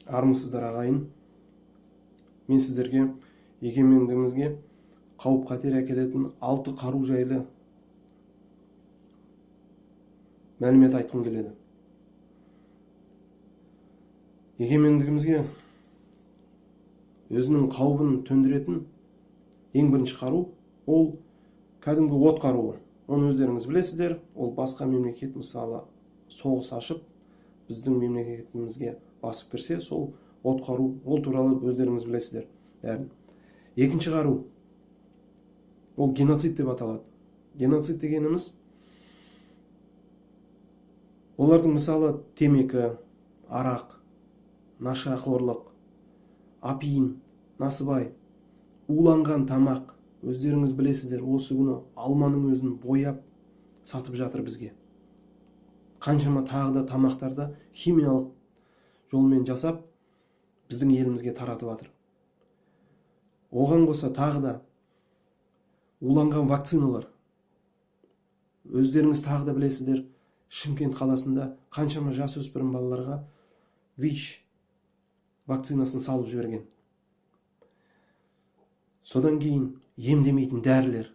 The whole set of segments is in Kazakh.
Армысыздар ағайын. Мен сіздерге егемендігімізге қауіп қатер әкелетін 6 қару жайлы мәлімет айтқым келеді. Егемендігімізге өзінің қауібін төндіретін ең бірінші қару ол кәдімгі от қаруы. Оны өздеріңіз білесіздер. Ол басқа мемлекет, мысалы, соғыс ашып біздің мемлекетімізге басып кірсе, сол от қару, ол туралы өздеріңіз білесіздер. Екінші қару ол геноцид деп аталады. Геноцид дегеніміз олардың, мысалы, темекі, арақ, нашақорлық, апиын, насыбай, уланған тамақ. Өздеріңіз білесіздер, осы күні алманың өзін бояп сатып жатыр бізге. Қаншама тағы да тамақтарды химиялық жолмен жасап біздің елімізге таратып жатыр. Оған қоса тағы да уланған вакциналар. Өздеріңіз тағы да білесіздер, Шымкент қаласында қаншама жасөспірім балаларға ВИЧ вакцинасын салып жіберген. Содан кейін емдемейтін дәрілер.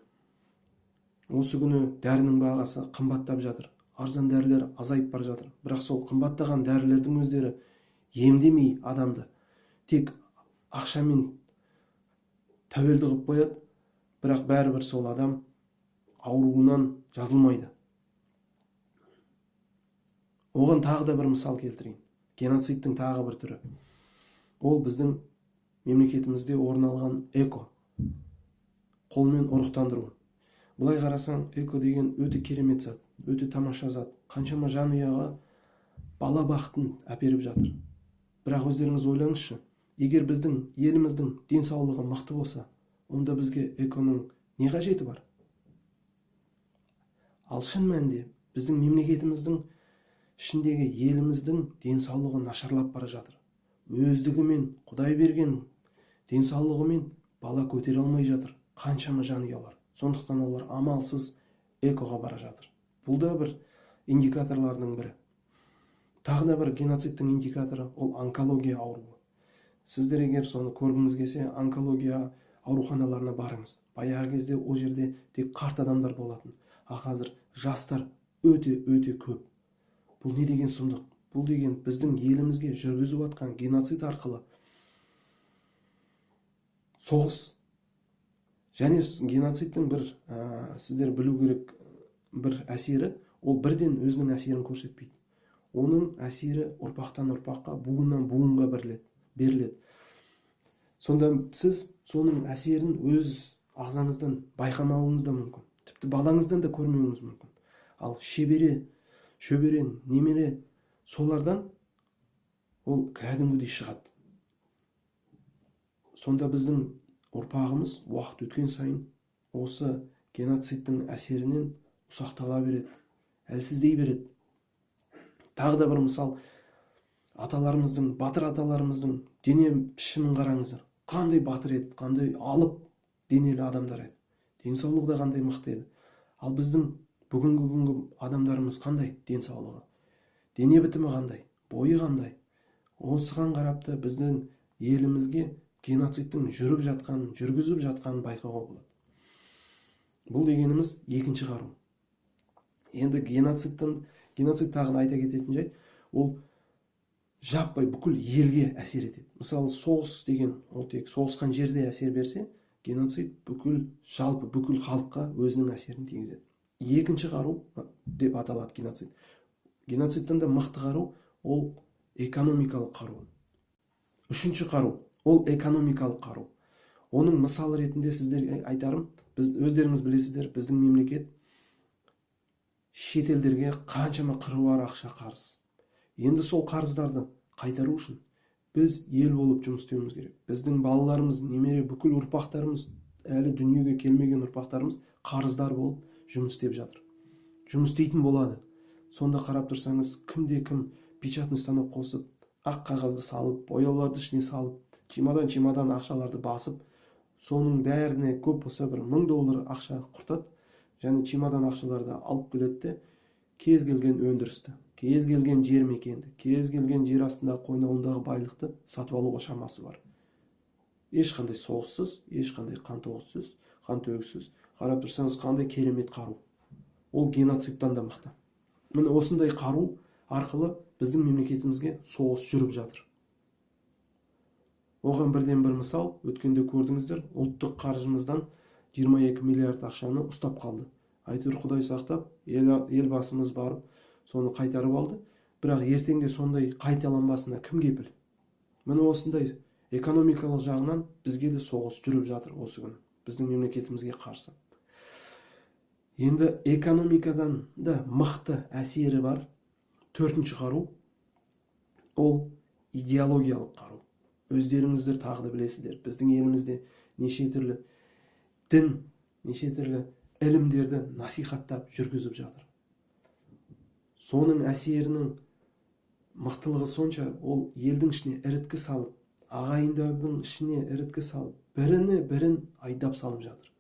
Осы күні дәрінің бағасы қымбаттап жатыр. Арзан дәрілер азайып бара жатыр. Бірақ сол қымбаттаған дәрілердің өздері емдемей адамды, тек ақшамен тәуелді қылып қояды. Бірақ бәрібір сол адам ауруынан жазылмайды. Оған тағы да бір мысал келтірейін. Геноцидтің тағы бір түрі. Ол біздің мемлекетімізде орын алған эко. Қолмен ұрықтандыру. Бұлай қарасаң, эко деген өте керемет зат, өте тамаша зат. Қаншама жанұяға бала бақытын әперіп жатыр. Бірақ өздеріңіз ойлаңызшы, егер біздің еліміздің денсаулығы мықты болса, онда бізге эконың не қажеті бар? Ал шын мәнінде біздің мемлекетіміздің ішіндегі еліміздің денсаулығы нашарлап бара жатыр. Өздігімен, Құдай берген денсаулығымен бала көтере алмай жатыр. Қаншама жанұялар. Сондықтан олар амалсыз экоға бара жатыр. Бұл да бір индикаторлардың бірі. Тағы да бір геноцидтің индикаторы ол онкология ауруы. Сіздер егер соны көргіңіз келсе, онкология ауруханаларына барыңыз. Баяғы кезде ол жерде тек қарт адамдар болатын. Қазір жастар өте көп. Бұл не деген сұмдық? Бұл деген біздің елімізге жүргізіп жатқан геноцид арқылы соғыс. Және геноцидтің бір сіздер білу керек бір әсері, ол бірден өзінің әсерін көрсетпейді. Оның әсері ұрпақтан ұрпаққа, буыннан буынға беріледі. Сонда сіз соның әсерін өз ағзаңыздан байқамауыңыз да мүмкін. Тіпті балаңыздан да көрмеуіңіз мүмкін. Ал шөбере, немере, солардан ол кәдімгідей шығады. Сонда біздің ұрпағымыз уақыт өткен сайын осы геноцидтің әсерінен ұсақтала береді, әлсіздей береді. Тағы да бір мысал, аталарымыздың, батыр аталарымыздың дене пішімін қараңыздар. Қандай батыр еді, қандай алып денелі адамдар еді. Денсаулығы да қандай мықты еді. Ал біздің бүгінгі адамдарымыз қандай денсаулығы? Дене бітімі қандай? Бойы қандай? Осыған қарапты біздің елімізге геноцидтің жүргізіп жатқанын байқауға болады. Бұл дегеніміз екінші қару. Енді геноцид тағы айта кететін жай, ол жаппай бүкіл елге әсер етеді. Мысалы, соғыс деген, ол тек соғысқан жерде әсер берсе, геноцид жалпы бүкіл халыққа өзінің әсерін тигізеді. Екінші қару деп аталады геноцид. Геноцидтен де мықты қару ол экономикалық қару. Үшінші қару ол экономикалық қару. Оның мысалы ретінде сіздерге айтарым, өздеріңіз білесіздер, біздің мемлекет шетелдерге қаншама қыруар ақша қарыз. Енді сол қарыздарды қайтару үшін біз ел болып жұмыс істеуіміз керек. Біздің балаларымыз, немере бүкіл ұрпақтарымыз, әлі дүниеге келмеген ұрпақтарымыз қарыздар болып жұмыс істеп жатыр. Жұмыс істейтін болады. Сонда қарап тұрсаңыз, кім печатный станок қосып, ақ қағазды салып, бояуларды ішіне салып, чемодан ақшаларды басып, соның бәріне көп болса бір $1000 ақша құртады, және чемодан ақшаларды алып келеді, кез келген өндірісті, кез келген жер мекенді, кез келген жер астындағы қойнауындағы байлықты сатып алуға шамасы бар. Ешқандай соғыссыз, ешқандай қан төгіссіз. Қарап тұрсаңыз, қандай керемет қару. Ол геноцидтан да мықты. Міне осындай қару арқылы біздің мемлекетімізге соғыс жүріп жатыр. Оған бірден бір мысал, өткенде көрдіңіздер, ұлттық қаржымыздан 22 миллиард ақшаны ұстап қалды. Әйтеуір Құдай сақтап, елбасымыз барып, соны қайтарып алды. Бірақ ертеңде сондай қайталанбасына кім кепіл? Міне осындай экономикалық жағынан бізге де соғыс жүріп жатыр осы күні, біздің мемлекетімізге қарсы. Енді экономикадан да мықты әсері бар төртінші қару, ол идеологиялық қару. Өздеріңіздер тағы да білесіздер, біздің елімізде неше түрлі дін, неше түрлі ілімдерді насихаттап жүргізіп жатыр. Соның әсерінің мықтылығы сонша, ол елдің ішіне іріткі салып, ағайындардың ішіне іріткі салып, бірін айдап салып жатыр.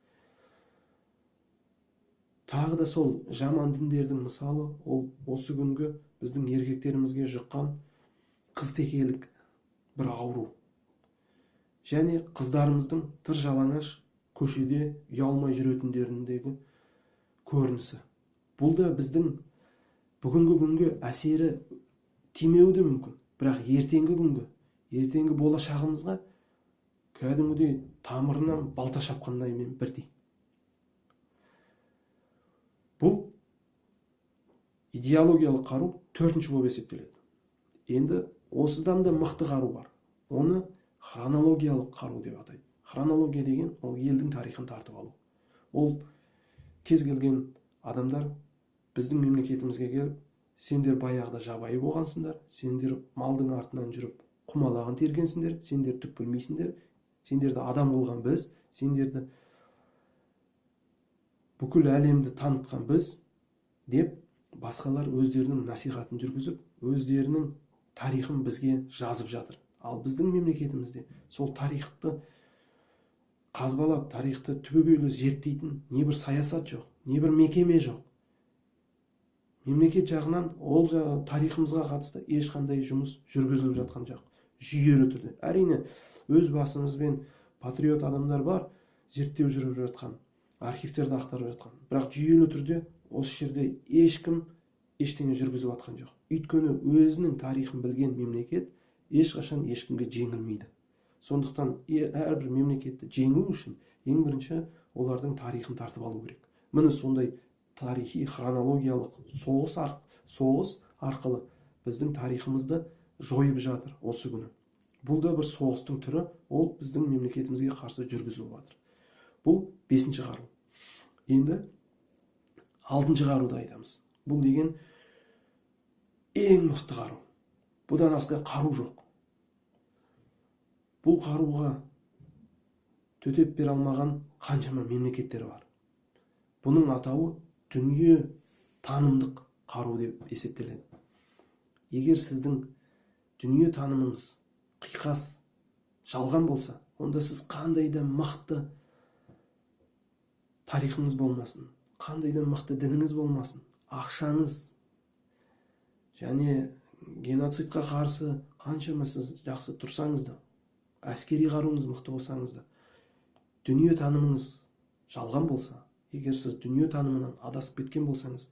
Тағы да сол жаман діндердің мысалы, ол осы күнгі біздің еркектерімізге жұққан қызтекелік бір ауру. Және қыздарымыздың тыр жалаңаш көшеде ұялмай жүретіндеріндегі көрінісі. Бұл да біздің бүгінгі күнге әсері тимеуі де мүмкін. Бірақ ертеңгі болашағымызға кәдімгідей тамырынан балта шапқандаймен бірдей. Бұл идеологиялық қару төртінші болып есептеледі. Енді осыдан да мықты қару бар. Оны хронологиялық қару деп атайды. Хронология деген ол елдің тарихын тартып алу. Ол кез келген адамдар біздің мемлекетімізге келіп, сендер баяғыда жабайы болғансыңдар, сендер малдың артынан жүріп құмалағын тергенсіңдер, сендер түк білмейсіңдер, сендерді адам қылған біз, сендерді бүкіл әлемді танытқан біз деп басқалар өздерінің насихатын жүргізіп, өздерінің тарихын бізге жазып жатыр. Ал біздің мемлекетімізде сол тарихты қазбалап, тарихты түбегейлі зерттейтін не бір саясат жоқ, не бір мекеме жоқ. Мемлекет жағынан ол тарихымызға қатысты ешқандай жұмыс жүргізіліп жатқан жоқ. Жүйелі түрде. Әрине, өз басымызбен патриот адамдар бар, зерттеу жүріп жатқан, архивтерді ақтарып жатқан. Бірақ жүйелі түрде осы жерде ешкім ештеңе жүргізіп жатқан жоқ. Өйткені өзінің тарихын білген мемлекет ешқашан ешкімге жеңілмейді. Сондықтан әрбір мемлекетті жеңу үшін ең бірінші олардың тарихын тартып алу керек. Міне сондай тарихи хронологиялық соғыс арқылы біздің тарихымызды жойып жатыр осы күні. Бұл да бір соғыстың түрі, ол біздің мемлекетімізге қарсы жүргізіліп жатыр. Бұл бесінші қару. Енді алтыншы қаруды айтамыз. Бұл деген ең мықты қару. Бұдан асқан қару жоқ. Бұл қаруға төтеп бере алмаған қаншама мемлекеттер бар. Бұның атауы дүние танымдық қару деп есептеледі. Егер сіздің дүние танымыңыз қиқас, жалған болса, онда сіз қандай да мықты тарихыңыз болмасын, қандай да мықты дініңіз болмасын, ақшаңыз және геноцидқа қарсы қаншама сіз жақсы тұрсаңыз да, әскери қаруыңыз мықты болсаңыз да, дүние танымыңыз жалған болса, егер сіз дүние танымынан адасып кеткен болсаңыз,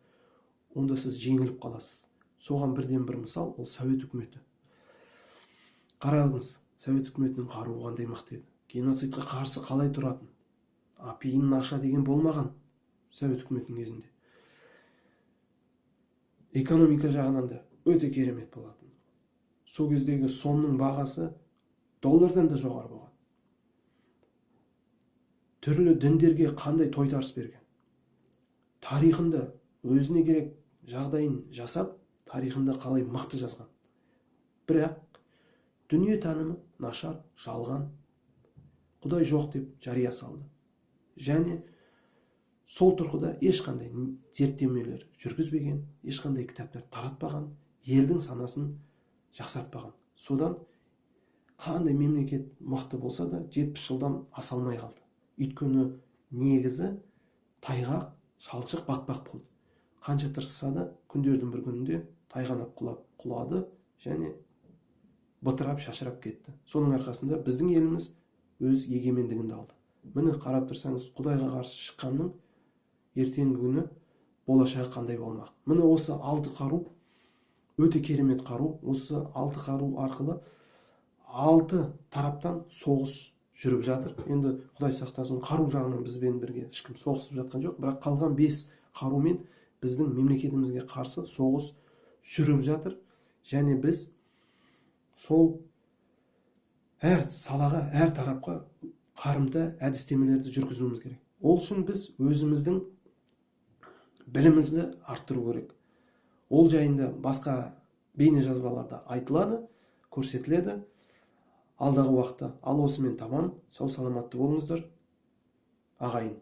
онда сіз жеңіліп қаласыз. Соған бірден бір мысал, ол Совет үкіметі. Қараңыз, Совет үкіметінің қаруы қандай мықты еді. Геноцидқа қарсы қалай тұратын? Апиын наша деген болмаған Совет үкіметінің кезінде. Экономика жағынан да өте керемет болатын. Сол кездегі сомның бағасы доллардан да жоғары болған. Түрлі діндерге қандай тойтарыс берген. Тарихында өзіне керек жағдайын жасап, тарихында қалай мықты жазған. Бірақ дүние танымы нашар, жалған, Құдай жоқ деп жария салды. Және сол тұрғыда ешқандай зерттемелер жүргізбеген, ешқандай кітаптар таратпаған, елдің санасын жақсартпаған. Содан қандай мемлекет мықты болса да 70 жылдан аса алмай қалды. Өйткені негізі тайғақ, шалшық, батпақ болды. Қанша тырысса да күндердің бір күнінде тайғанап құлады және бытырап шашырап кетті. Соның арқасында біздің еліміз өз егемендігін алды. Міне қарап тұрсаңыз, Құдайға қарсы шыққанның ертеңгі күні болашағы қандай болмақ. Міне осы 6 қару өте керемет қару. Осы 6 қару арқылы 6 тараптан соғыс жүріп жатыр. Енді Құдай сақтасын, қару жағынан бізбен бірге ешкім соғысып жатқан жоқ, бірақ қалған 5 қарумен біздің мемлекетімізге қарсы соғыс жүріп жатыр. Және біз сол әр салаға, әр тарапқа қарымта әдістемелерді жүргізуіміз керек. Ол үшін біз өзіміздің білімімізді арттыру керек. Ол жайында басқа бейне жазбаларда айтылады, көрсетіледі алдағы уақытта. Ал осымен тамам. Сау саламатты болыңыздар, ағайын.